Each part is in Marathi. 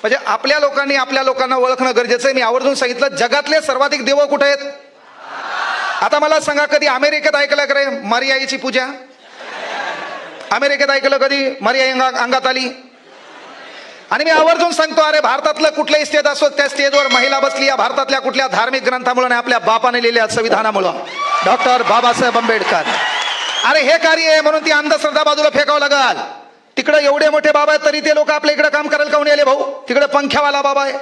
म्हणजे आपल्या लोकांनी आपल्या लोकांना ओळखणं गरजेचं आहे. मी आवर्जून सांगितलं, जगातले सर्वाधिक देव कुठे आहेत? आता मला सांगा, कधी अमेरिकेत ऐकलं का रे मरियाईची पूजा? अमेरिकेत ऐकलं कधी मरियाई अंगात आली? आणि मी आवर्जून सांगतो, अरे भारतातलं कुठलंही स्टेज असो, त्या स्टेजवर महिला बसली या भारतातल्या कुठल्या धार्मिक ग्रंथामुळे आणि आपल्या बापाने लिहिलेल्या संविधानामुळं, डॉक्टर बाबासाहेब आंबेडकर. अरे हे कार्य आहे म्हणून ती अंधश्रद्धा बाजूला फेकावं लागल. तिकडे एवढे मोठे बाबा आहेत तरी ते लोक आपल्या इकडे काम करायला काऊन आले भाऊ? तिकडे पंख्यावाला बाबा आहे.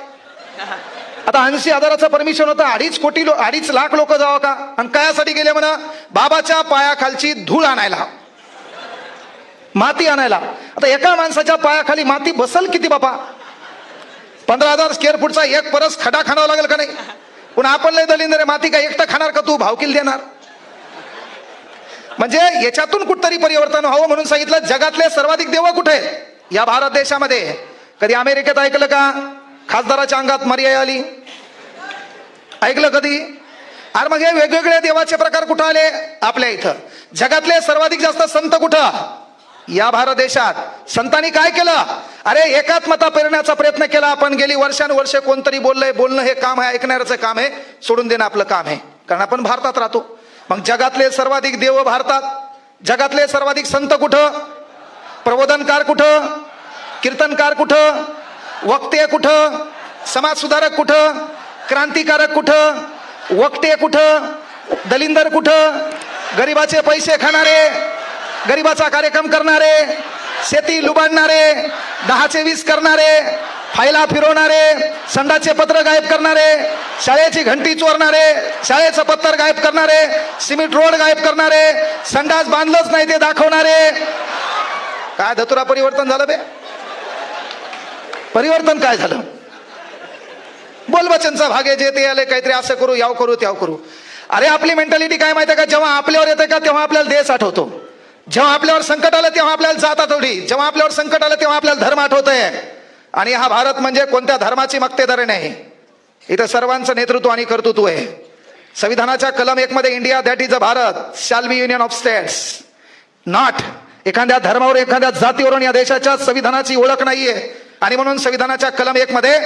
आता 80,000चं परमिशन होतं, 2.5 लाख लोक जावं का? आणि कायासाठी गेले म्हणा? बाबाच्या पायाखालची धूळ आणायला, माती आणायला. आता एका माणसाच्या पायाखाली माती बसल किती बापा? 15,000 स्क्वेअर फूटचा एक परस खडा खाणावा लागेल का नाही? पुन्हा आपण लय दलिंदर, माती काय एकटं खाणार का? तू भावकील देणार? म्हणजे याच्यातून कुठतरी परिवर्तन व्हावं म्हणून सांगितलं, जगातले सर्वाधिक देव कुठे या भारत देशामध्ये. कधी अमेरिकेत ऐकलं का खासदाराच्या अंगात मरियाई आली? ऐकलं कधी? अरे मग हे वेगवेगळे देवाचे प्रकार कुठं आले? आपल्या इथं. जगातले सर्वाधिक जास्त संत कुठं? या भारत देशात. संतांनी काय केलं? अरे एकात्मता पेरण्याचा प्रयत्न केला. आपण गेली वर्षानुवर्ष कोणतरी बोललंय, बोलणं हे काम आहे, ऐकणाऱ्याचं काम आहे, सोडून देणं आपलं काम आहे, कारण आपण भारतात राहतो. मग जगातले सर्वाधिक देव भारतात, जगातले सर्वाधिक संत कुठं? प्रबोधनकार कुठं? कीर्तनकार कुठं? वक्ते कुठं? समाज सुधारक कुठं? क्रांतिकारक कुठं? वक्ते कुठं? दलिंदर कुठं? गरिबाचे पैसे खाणारे, गरिबाचा कार्यक्रम करणारे, शेती लुबाडणारे, 10चे 20 करणारे, फायला फिरवणारे, संडाचे पत्र गायब करणारे, शाळेची घंटी चोरणारे, शाळेचं पत्तर गायब करणारे, सिमेंट रोड गायब करणारे, संडास बांधलंच नाही ते दाखवणारे. काय धतुरा परिवर्तन झालं बे? परिवर्तन काय झालं? बोलवचनचा भागे जे ते आले, काहीतरी असं करू, याव करू, त्याव करू. अरे आपली मेंटॅलिटी काय माहिती आहे का? जेव्हा आपल्यावर येते का तेव्हा आपल्याला देश आठवतो. जेव्हा आपल्यावर संकट आलं तेव्हा आपल्याला जात आठवली. जेव्हा आपल्यावर संकट आलं तेव्हा आपल्याला धर्म आठवतंय. आणि हा भारत म्हणजे कोणत्या धर्माची मक्तेदारी नाही, इथं सर्वांचं नेतृत्व आणि कर्तृत्व आहे. संविधानाच्या कलम 1 मध्ये India that is a Bharat shall be union of states, not. एखाद्या धर्मावर, एखाद्या जातीवरून या देशाच्या संविधानाची ओळख नाहीये. आणि म्हणून संविधानाच्या कलम 1 मध्ये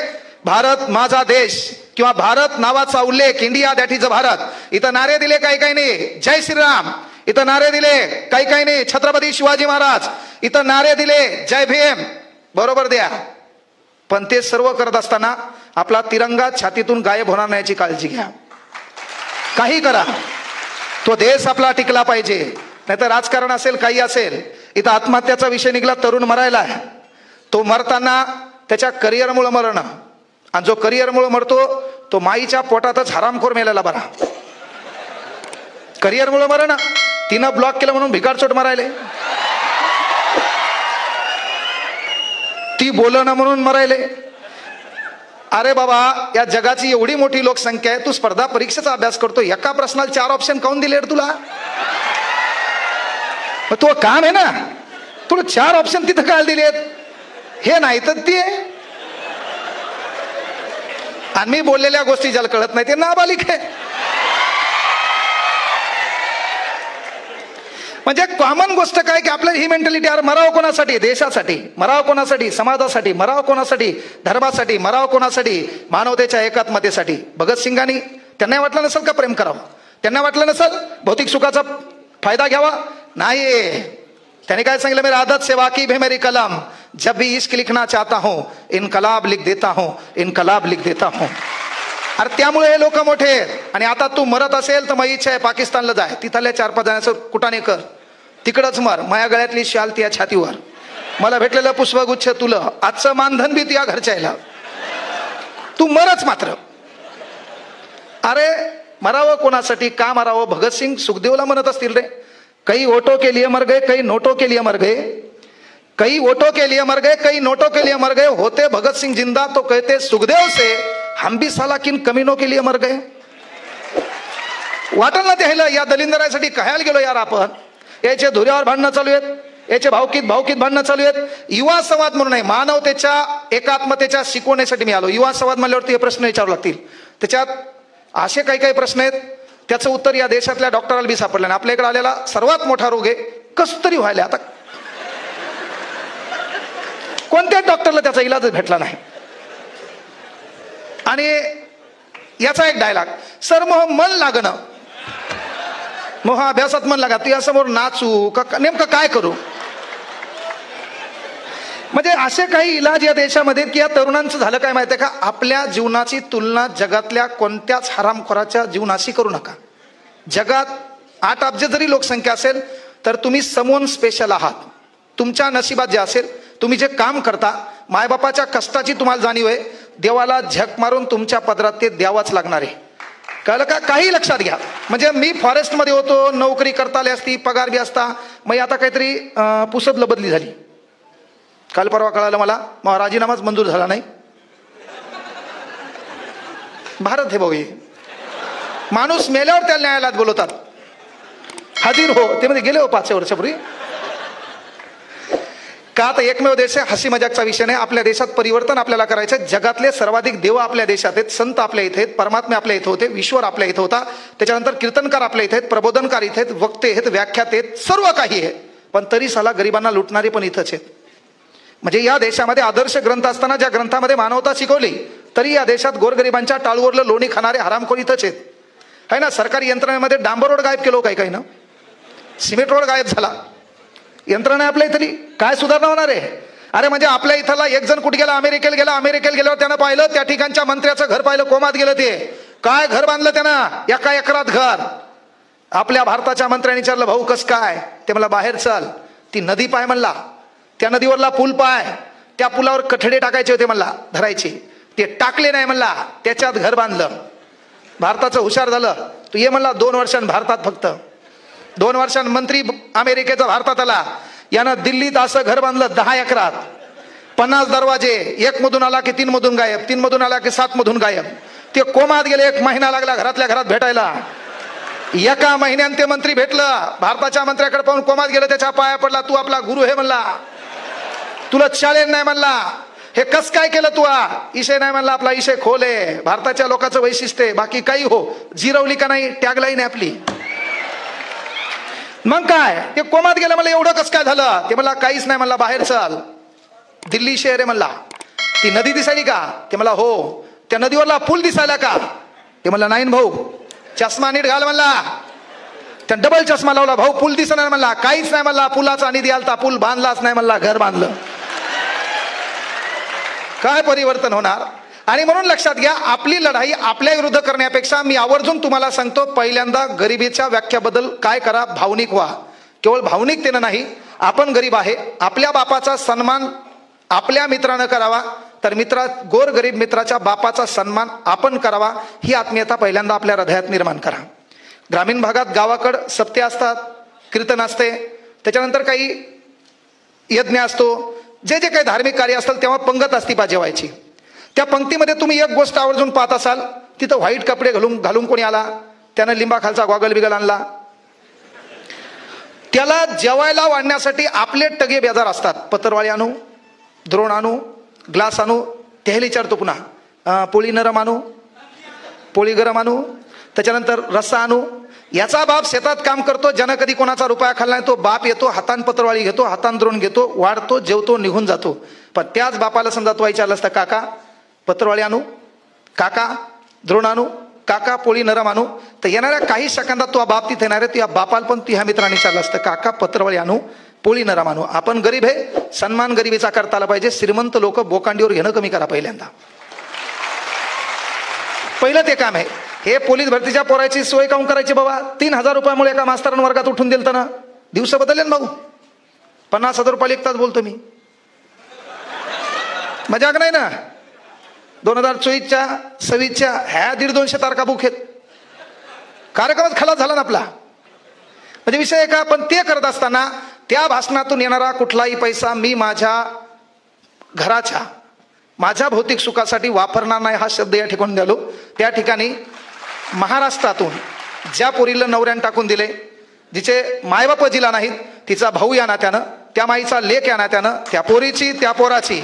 भारत माझा देश किंवा भारत नावाचा उल्लेख, India that is a Bharat. इथं नारे दिले काही काही नाही जय श्रीराम, इथं नारे दिले काही काही नाही छत्रपती शिवाजी महाराज, इथं नारे दिले जय भीम. बरोबर द्या, पण ते सर्व करत असताना आपला तिरंगा छातीतून गायब होणार नाही याची काळजी घ्या. काही करा, तो देश आपला टिकला पाहिजे. नाहीतर राजकारण असेल, काही असेल. इथं आत्महत्याचा विषय निघाला, तरुण मरायला. तो मरताना त्याच्या करिअरमुळे मरणं, आणि जो करिअरमुळे मरतो तो माईच्या पोटातच हरामखोर मेलेला बरा. करिअरमुळे मरणं, तिनं ब्लॉक केलं म्हणून भिकारचोट मरायले, ती बोलणं म्हणून मरायले. अरे बाबा, या जगाची एवढी मोठी लोकसंख्या आहे, तू स्पर्धा परीक्षेचा अभ्यास करतो, एका प्रश्नाला 4 ऑप्शन काऊन दिले रे तुला? तो काम आहे ना, तुला 4 ऑप्शन तिथं काय दिलेत? हे नाही तर ते. आणि मी बोललेल्या गोष्टी ज्याला कळत नाही ते नाबालिक आहे. म्हणजे कॉमन गोष्ट काय की आपल्याला ही मेंटॅलिटी, यार मराव कोणासाठी? देशासाठी. मराव कोणासाठी? समाजासाठी. मराव कोणासाठी? धर्मासाठी. मराव कोणासाठी? मानवतेच्या एकात्मतेसाठी. भगतसिंगांनी, त्यांना वाटलं नसेल का प्रेम करावं? त्यांना वाटलं नसेल भौतिक सुखाचा फायदा घ्यावा? नाही. त्याने काय सांगितलं? मेरी आदत से वाकिफ है मेरी कलम, जब भी इश्क लिखना चाहता हूं इनकलाब लिख देता हूं, इनकलाब लिख देता हूं. अरे त्यामुळे हे लोक मोठे आहेत. आणि आता तू मरत असेल तर मग इच्छा आहे पाकिस्तानला जाय, तिथल्या 4-5 जणांचं कुटाने कर, तिकडच मर. माझ्या गळ्यातली शाल त्या छातीवर, मला भेटलेलं पुष्पगुच्छ तुला, आजचं मानधन बी तुझ्या घरच्याला, तू मरच मात्र. अरे मरावं कोणासाठी? का मरावं? भगतसिंग सुखदेवला म्हणत असतील रे, कई वोटों के लिए मर गए, कई नोटों के लिए मर गए, कई वोटों के लिए मर गए, कई नोटों के लिए मर गए. होते भगत सिंह जिंदा तो कहते सुखदेव से हम भी साला किन कमीनों के लिए मर गए. वाटल ना त्याला, या दलिंदरासाठी कहायला गेलो यार आपण. याचे धुऱ्यावर भांडणं चालू आहेत, याचे भावकीत भांडणं चालू आहेत. युवा संवाद म्हणून आहे, मानवतेच्या एकात्मतेच्या शिकवण्यासाठी मी आलो. युवा संवाद म्हणल्यावरती हे प्रश्न विचारू लागतील. त्याच्यात असे काही काही प्रश्न आहेत, त्याचं उत्तर या देशातल्या डॉक्टराला बी सापडलं नाही. आपल्या इकडे आलेला सर्वात मोठा रोग आहे कस तरी व्हायला. आता कोणत्याच डॉक्टरला त्याचा इलाजच भेटला नाही. आणि याचा एक डायलॉग, सर मोह मन लागणं, मोह अभ्यासात मन लागा, तुझ्यासमोर नाचू का नेमकं काय करू. म्हणजे असे काही इलाज या देशामध्ये की या तरुणांचं झालं काय माहितीये का, आपल्या जीवनाची तुलना जगातल्या कोणत्याच हरामखोराच्या जीवनाशी करू नका. जगात 8 अब्ज जरी लोकसंख्या असेल तर तुम्ही समवन स्पेशल आहात. तुमच्या नशिबात जे असेल, तुम्ही जे काम करता, मायबापाच्या कष्टाची तुम्हाला जाणीव आहे, देवाला झक मारून तुमच्या पदरात ते द्यावाच लागणार आहे. कळलं का. काही लक्षात घ्या. म्हणजे मी फॉरेस्टमध्ये होतो, नोकरी करता आली असती, पगार बी असता, मग आता काहीतरी पुसदला बदली झाली. काल परवा कळालं मला, मग राजीनामाच मंजूर झाला नाही. भारत हे भाऊ, हे माणूस मेल्यावर त्याला न्यायालयात बोलवतात, हजीर हो. ते मध्ये गेले हो 5 वर्षापूर्वी. का तर एकमेव देश आहे, हसी मजाकचा विषय नाही. आपल्या देशात परिवर्तन आपल्याला करायचं. जगातले सर्वाधिक देव आपल्या देशात आहेत, संत आपल्या इथे आहेत, परमात्मे आपल्या इथे होते, ईश्वर आपल्या इथे होता, त्याच्यानंतर कीर्तनकार आपल्या इथे आहेत, प्रबोधनकार इथे आहेत, वक्ते आहेत, व्याख्याते आहेत, सर्व काही आहे. पण तरी साला गरिबांना लुटणारे पण इथंच आहेत. म्हणजे या देशामध्ये आदर्श ग्रंथ असताना ज्या ग्रंथामध्ये मानवता शिकवली, तरी या देशात गोरगरिबांच्या टाळूवरलं लोणी खाणारे हरामखोर इथंच आहेत. आहे ना. सरकारी यंत्रणेमध्ये डांबर रोड गायब केलो काही ना, सिमेंट रोड गायब झाला. यंत्रणा आपल्या इथली काय सुधारणा होणार आहे. अरे म्हणजे आपल्या इथला एक जण कुठे गेला, अमेरिकेला गेला. अमेरिकेला गेल्यावर त्यानं पाहिलं, त्या ठिकाणच्या मंत्र्याचं घर पाहिलं, कोमात गेलं. ते काय घर बांधलं त्यानं, 1 एकरात घर. आपल्या भारताच्या मंत्र्यांनी विचारलं, भाऊ कस काय. ते मला बाहेर चल, ती नदी पाय म्हणला, त्या नदीवरला पूल पाय, त्या पुलावर कठडे टाकायचे होते म्हणला, धरायचे, ते टाकले नाही म्हणला, त्याच्यात घर बांधलं. भारताचं हुशार झालं. तू ये म्हणला 2 वर्षांनी भारतात, फक्त 2 वर्षांनी मंत्री अमेरिकेचा भारतात आला. यानं दिल्लीत असं घर बांधलं 10 एकरात, 50 दरवाजे, 1 मधून आला की 3 मधून गायब, 3 मधून आला की 7 मधून गायब. ते कोमात गेले. 1 महिना लागला घरातल्या घरात भेटायला. 1 महिन्यात ते मंत्री भेटलं. भारताच्या मंत्र्याकडे पाहून कोमात गेलं, त्याच्या पाया पडला. तू आपला गुरु हे म्हणला, तुला चालेल नाही म्हणला, हे कस काय केलं तू. इशे नाही म्हणला, आपला इशे खोल आहे. भारताच्या लोकांचं वैशिष्ट्य आहे. बाकी काही हो, जिरवली का नाही टॅगलाईन आहे आपली. मग काय, ते कोमात गेलं. मला एवढं कस काय झालं. ते मला काहीच नाही म्हणला, बाहेर चल, दिल्ली शहर आहे म्हणला. ती नदी दिसायली का. ते मला हो. त्या नदीवरला पूल दिसायला का. ते म्हणला नाही भाऊ, चष्मा नीट घाल म्हणला. त्या डबल चष्मा लावला. भाऊ पूल दिसणार म्हणला. काहीच नाही म्हणला, पुलाचा निधी आलता, पूल बांधलाच नाही म्हणला, घर बांधलं. काय परिवर्तन होणार. आणि म्हणून लक्षात घ्या, आपली लढाई आपल्या विरुद्ध करण्यापेक्षा मी आवर्जून तुम्हाला सांगतो, पहिल्यांदा गरिबीच्या व्याख्याबद्दल काय करा, भावनिक व्हा. केवळ भावनिकतेनं नाही, आपण गरीब आहे, आपल्या बापाचा सन्मान आपल्या मित्रानं करावा, तर गोरगरीब मित्राच्या बापाचा सन्मान आपण करावा. ही आत्मीयता पहिल्यांदा आपल्या हृदयात निर्माण करा. ग्रामीण भागात गावाकडं सप्ते असतात, कीर्तन असते, त्याच्यानंतर काही यज्ञ असतो, जे जे काही धार्मिक कार्य असतात तेव्हा पंगत असती पा जेवायची. त्या पंक्तीमध्ये तुम्ही एक गोष्ट आवर्जून पाहत असाल, तिथं व्हाईट कपडे घालून कोणी आला, त्यानं लिंबाखालचा गॉगल बिगल आणला. त्याला जेवायला वाढण्यासाठी आपले टगे बेजार असतात. पत्रवाळी आणू, द्रोण आणू, ग्लास आणू, त्याला विचारतो पुन्हा पोळी नरम आणू, पोळी गरम आणू, त्याच्यानंतर रस्सा आणू. याचा बाप शेतात काम करतो, ज्यानं कधी कोणाचा रुपया खाल्ला नाही, तो बाप येतो, हातान पत्रवाळी घेतो, हातान द्रोण घेतो, वाढतो, जेवतो, निघून जातो. पण त्याच बापाला समजा तो विचारलं असतं, काका पत्रवाळी आणू, काका द्रोण आणू, काका पोळी नरम आणू, तर येणाऱ्या काही सेकंदात तो बाप तिथे येणार आहे. त्या बापाला पण ह्या मित्रांनी विचारलं असतं, काका पत्रवाळी आणू, पोळी नरम आणू. आपण गरीब आहे, सन्मान गरिबीचा करता आला पाहिजे. श्रीमंत लोक बोकांडीवर घेणं कमी करा. पहिल्यांदा पहिलं ते काम आहे. हे पोलीस भरतीच्या पोराची सोय काऊन करायची बाबा. 3,000 रुपयामुळे एका मास्तरानं वर्गात उठून दिलं ना. दिवस बदलले ना भाऊ. 50,000 रुपये एक तास बोलतो मी, मजाक नाही ना. 2024च्या 26च्या ह्या 150-200 तारखा बुक आहेत. कार्यक्रमच खलास झाला ना आपला. म्हणजे विषय का. पण ते करत असताना त्या भाषणातून येणारा कुठलाही पैसा मी माझ्या घराच्या, माझ्या भौतिक सुखासाठी वापरणार नाही, हा शब्द या ठिकाणी द्यालो. त्या ठिकाणी महाराष्ट्रातून ज्या पोरीला नवऱ्यानं टाकून दिले, जिचे मायबाप जिला नाहीत, तिचा भाऊ या नात्यानं, त्या माईचा लेक या नात्यानं, त्या पोरीची त्या पोराची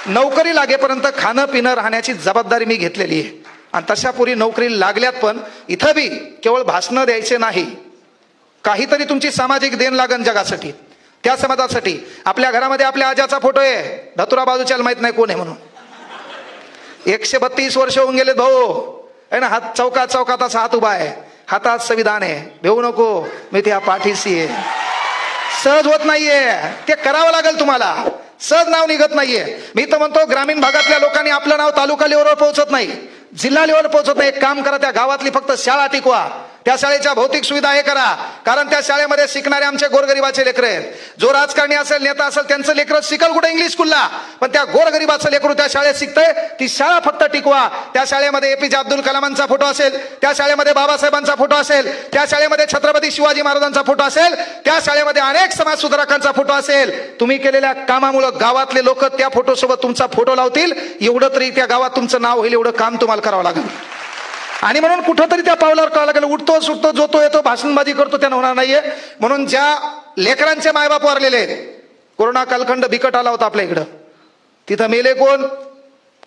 नोकरी लागेपर्यंत खाणं पिणं राहण्याची जबाबदारी मी घेतलेली आहे. आणि तशा पोरी नोकरी लागल्यात. पण इथं बी केवळ भाषणं द्यायचे नाही, काहीतरी तुमची सामाजिक देण लागन जगासाठी, त्या समाजासाठी. आपल्या घरामध्ये आपल्या आजाचा फोटो आहे, धतुरा बाजूच्याला माहित नाही कोण आहे म्हणून. 132 वर्ष होऊन गेलेत भाऊ, आहे ना. हात चौकात चौकात असा हात उभा आहे, हातात संविधान आहे. भेऊ नको, मी त्या पाठीशी आहे. सहज होत नाहीये, ते करावं लागेल तुम्हाला. सहज नाव निघत नाहीये. मी तर म्हणतो ग्रामीण भागातल्या लोकांनी आपलं नाव तालुका लेवलवर पोहोचत नाही, जिल्हा लेवलवर पोहोचत नाही. एक काम करा, त्या गावातली फक्त शाळा टिकवा, त्या शाळेच्या भौतिक सुविधा हे करा. कारण त्या शाळेमध्ये शिकणारे आमचे गोरगरिबाचे लेकर आहेत. जो राजकारणी असेल, नेता असेल, त्यांचं लेकर शिकल कुठे इंग्लिश स्कूलला, पण त्या गोरगरिबाचं लेकरू त्या शाळेत शिकतंय. ती शाळा फक्त टिकवा. त्या शाळेमध्ये APJ अब्दुल कलामांचा फोटो असेल, त्या शाळेमध्ये बाबासाहेबांचा फोटो असेल, त्या शाळेमध्ये छत्रपती शिवाजी महाराजांचा फोटो असेल, त्या शाळेमध्ये अनेक समाजसुधारकांचा फोटो असेल. तुम्ही केलेल्या कामामुळे गावातले लोक त्या फोटोसोबत तुमचा फोटो लावतील. एवढं तरी त्या गावात तुमचं नाव होईल, एवढं काम तुम्हाला करावं लागेल. आणि म्हणून कुठंतरी त्या पावलावर करावं लागेल. उठतो सुटतो, जोतो येतो, भाषणबाजी करतो, त्यानं होणार नाहीये. म्हणून ज्या लेकरांचे मायबाप वारलेले आहेत, कोरोना कालखंड बिकट आला होता आपल्या इकडं, तिथं मेले कोण?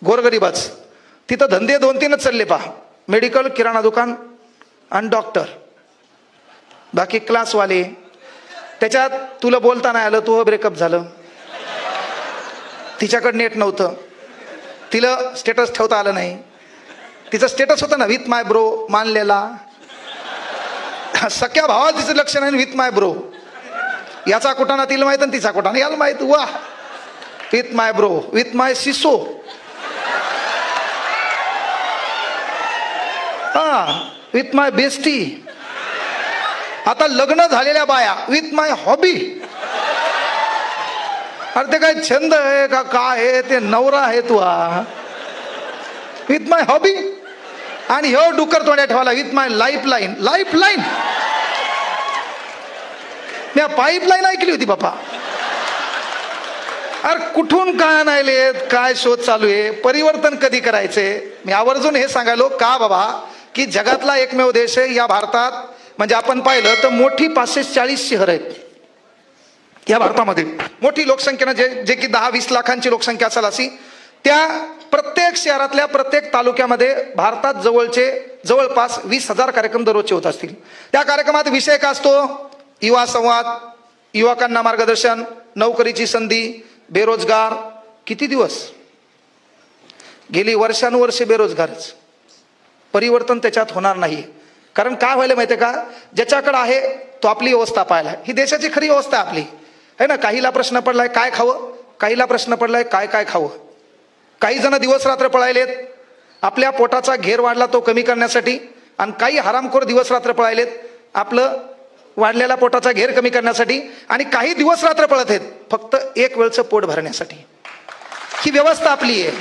गोरगरीबाच. तिथं धंदे 2-3च चालले पहा, मेडिकल, किराणा दुकान आणि डॉक्टर. बाकी क्लासवाले. त्याच्यात तुला बोलता नाही आलं, तुझं ब्रेकअप झालं, तिच्याकडे नेट नव्हतं, तिला स्टेटस ठेवता आलं नाही. तिचं स्टेटस होतं ना, विथ माय ब्रो मानलेला. सख्या भावाला तिचं लक्ष नाही, विथ माय ब्रो. याचा कुठाना तिला माहित आणि तिचा कुठाना याला माहित. वा, विथ माय ब्रो, विथ माय सिसो, हा, विथ माय बेस्टी. आता लग्न झालेल्या बाया, विथ माय हॉबी. अरे ते काय छंद आहे का काय आहे? ते नवरा आहे तू, विथ माय हॉबी. आणि ह्यो डुकर तोंड्या ठेवाला, with my life line. Life line, me pipeline ऐकली होती बापा. अरे कुठून काय आणायलेत, काय शोध चालू आहे? परिवर्तन कधी करायचे? मी आवर्जून हे सांगायलो का बाबा, की जगातला एकमेव देश आहे या भारतात. म्हणजे आपण पाहिलं तर मोठी 540 शहर आहेत या भारतामध्ये. मोठी लोकसंख्येनं जे की 10-20 लाखांची लोकसंख्या असेल अशी, त्या प्रत्येक शहरातल्या प्रत्येक तालुक्यामध्ये भारतात जवळपास 20,000 कार्यक्रम दररोजचे होत असतील. त्या कार्यक्रमात विषय का असतो? युवा संवाद, युवकांना मार्गदर्शन, नोकरीची संधी, बेरोजगार. किती दिवस गेली वर्षानुवर्षे बेरोजगारच. परिवर्तन त्याच्यात होणार नाही. कारण काय व्हायला माहितीये का, ज्याच्याकडे आहे तो आपली व्यवस्था पाहिला. ही देशाची खरी अवस्था आपली आहे ना. काहीला प्रश्न पडलाय काय खावं, काहीला प्रश्न पडलाय काय काय खावं. काही जण दिवस रात्र पळायलेत आपल्या पोटाचा घेर वाढला तो कमी करण्यासाठी, आणि काही हरामखोर दिवस रात्र पळायलेत आपलं वाढलेला पोटाचा घेर कमी करण्यासाठी, आणि काही दिवस रात्र पळत आहेत फक्त एक वेळचं पोट भरण्यासाठी. ही व्यवस्था आपली आहे.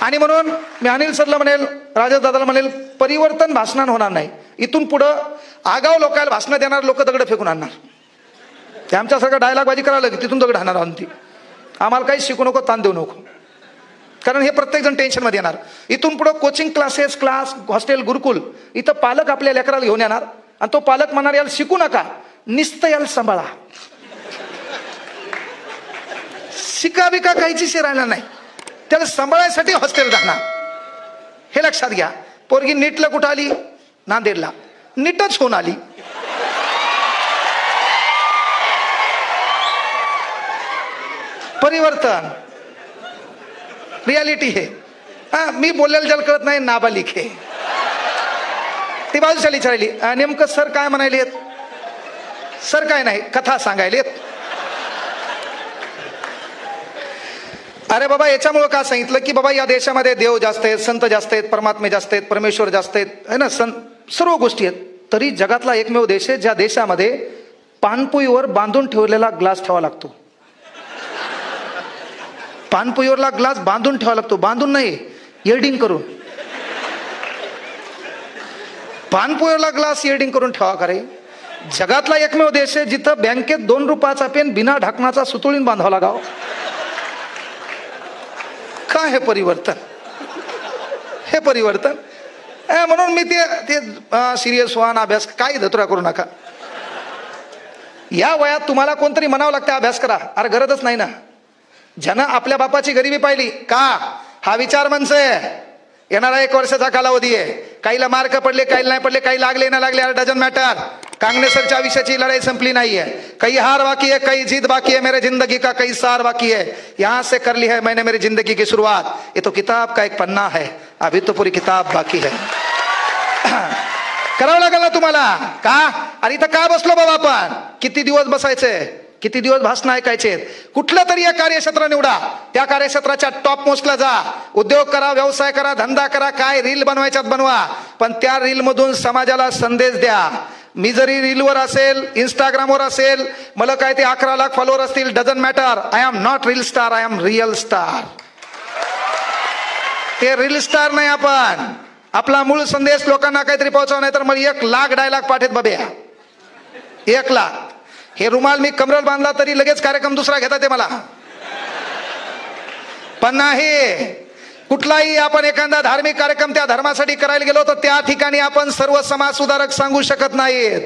आणि म्हणून मी अनिल सरला म्हणेल, राजेश दादाला म्हणेल, परिवर्तन भाषणानं होणार नाही. इथून पुढं आगाव लोकांना भाषणं देणार लोक दगड फेकून आणणार. ते आमच्यासारखं डायलॉगबाजी करायला लागेल, तिथून दगड आणणार आणती. आम्हाला काही शिकू नको, ताण देऊ नको. कारण हे प्रत्येक जण टेन्शनमध्ये येणार. इथून पुढं कोचिंग क्लासेस, क्लास, हॉस्टेल, गुरुकुल, इथं पालक आपल्या लेकराला घेऊन येणार आणि तो पालक म्हणणार याला शिकू नका, नुसतं याला सांभाळा. शिका बिका काहीची शिरायला नाही, त्याला सांभाळायसाठी हॉस्टेल राहणार. हे लक्षात घ्या. पोरगी नीटला कुठं आली? नांदेडला. नीटच होऊन आली. परिवर्तन रियालिटी हे. मी बोललेलं ज्याला कळत नाही नाबालिक हे. ती बाजूच्या विचारली नेमकं सर काय म्हणायलेत? सर काय नाही, कथा सांगायलेत. अरे बाबा, याच्यामुळे का सांगितलं की बाबा या देशामध्ये देव जास्त आहेत, संत जास्त आहेत, परमात्मे जास्त आहेत, परमेश्वर जास्त आहेत, है ना, सर्व गोष्टी आहेत. तरी जगातला एकमेव देश आहे ज्या देशामध्ये पानपोईवर बांधून ठेवलेला ग्लास ठेवावा लागतो. पानपोईवरला ग्लास बांधून ठेवावा लागतो. बांधून नाही, एडिंग करून. पानपोईवरला ग्लास एडिंग करून ठेवा करे. जगातला एकमेव देश आहे जिथं बँकेत 2 रुपयाचा पेन बिना ढाकणाचा सुतळीन बांधावा लागाव. काय हे परिवर्तन? हे परिवर्तन. म्हणून मी ते सिरियस व्हा ना, अभ्यास काय धतुरा करू नका. या वयात तुम्हाला कोणतरी म्हणावं लागतं अभ्यास करा. अरे गरजच नाही ना. ज्यानं आपल्या बापाची गरिबी पाहिली का, हा विचार मनसे येणारा 1 वर्षाचा कालावधी आहे. काहीला मार्क पडले, काही नाही पडले, काही लागले ना लागले, डझंट मॅटर. कांगनेसरच्या आयुष्याची लढाई संपली नहीं है, कई हार बाकी है, कई जीत बाकी है, मेरे जिंदगी का कई सार बाकी है, यहाँ से कर ली है मैंने मेरी जिंदगी की शुरुआत, ये तो किताब का एक पन्ना है, अभी तो पूरी किताब बाकी है. करावं लागेल ना तुम्हाला का? आणि इथं का बसलो बाबा आपण? किती दिवस बसायचंय, किती दिवस भाषण ऐकायचे? कुठलं तरी एक कार्यक्षेत्र निवडा, त्या कार्यक्षेत्राच्या टॉप मोस्टला जा, उद्योग करा, व्यवसाय करा, धंदा करा, काय रील बनवायच्यात बनवा, पण त्या रील मधून समाजाला संदेश द्या. मी जरी रीलवर असेल, इंस्टाग्रामवर असेल, मला काय ते 11 लाख फॉलोअर असतील, doesn't matter. I am not reel star, I am real star. ते रील स्टार नाही आपण. आपला मूळ संदेश लोकांना काहीतरी पोहोचवा, नाही तर मग 1 लाख डायलॉग पाठवत बाब्या, 1 लाख. हे रुमाल मी कमरेवर बांधला तरी लगेच कार्यक्रम दुसरा घेतात ते मला. पण नाही, कुठलाही आपण एखादा धार्मिक कार्यक्रम त्या धर्मासाठी करायला गेलो तर त्या ठिकाणी आपण सर्व समाज सुधारक सांगू शकत नाहीत.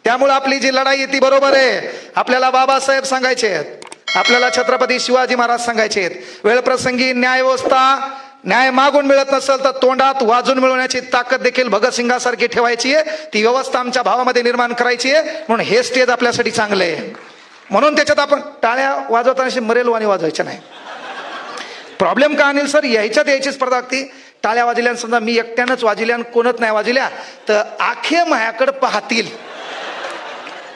त्यामुळे आपली जी लढाई आहे ती बरोबर आहे. आपल्याला बाबासाहेब सांगायचे आहेत, आपल्याला छत्रपती शिवाजी महाराज सांगायचे आहेत. वेळप्रसंगी न्याय व्यवस्था, न्याय मागून मिळत नसेल तर तोंडात वाजून मिळवण्याची ताकद देखील भगतसिंगासारखी ठेवायची आहे. ती व्यवस्था आमच्या भावामध्ये निर्माण करायची आहे. म्हणून हे स्टेज आपल्यासाठी चांगलं आहे. म्हणून त्याच्यात आपण टाळ्या वाजवताना मरेलवाणी वाजवायच्या नाही. प्रॉब्लेम का अनिल सर, यायची स्पर्धा लागती. टाळ्या वाजल्या समजा मी एकट्यानंच वाजल्या आणि कोणच नाही वाजल्या तर आखे माझ्याकडे पाहतील,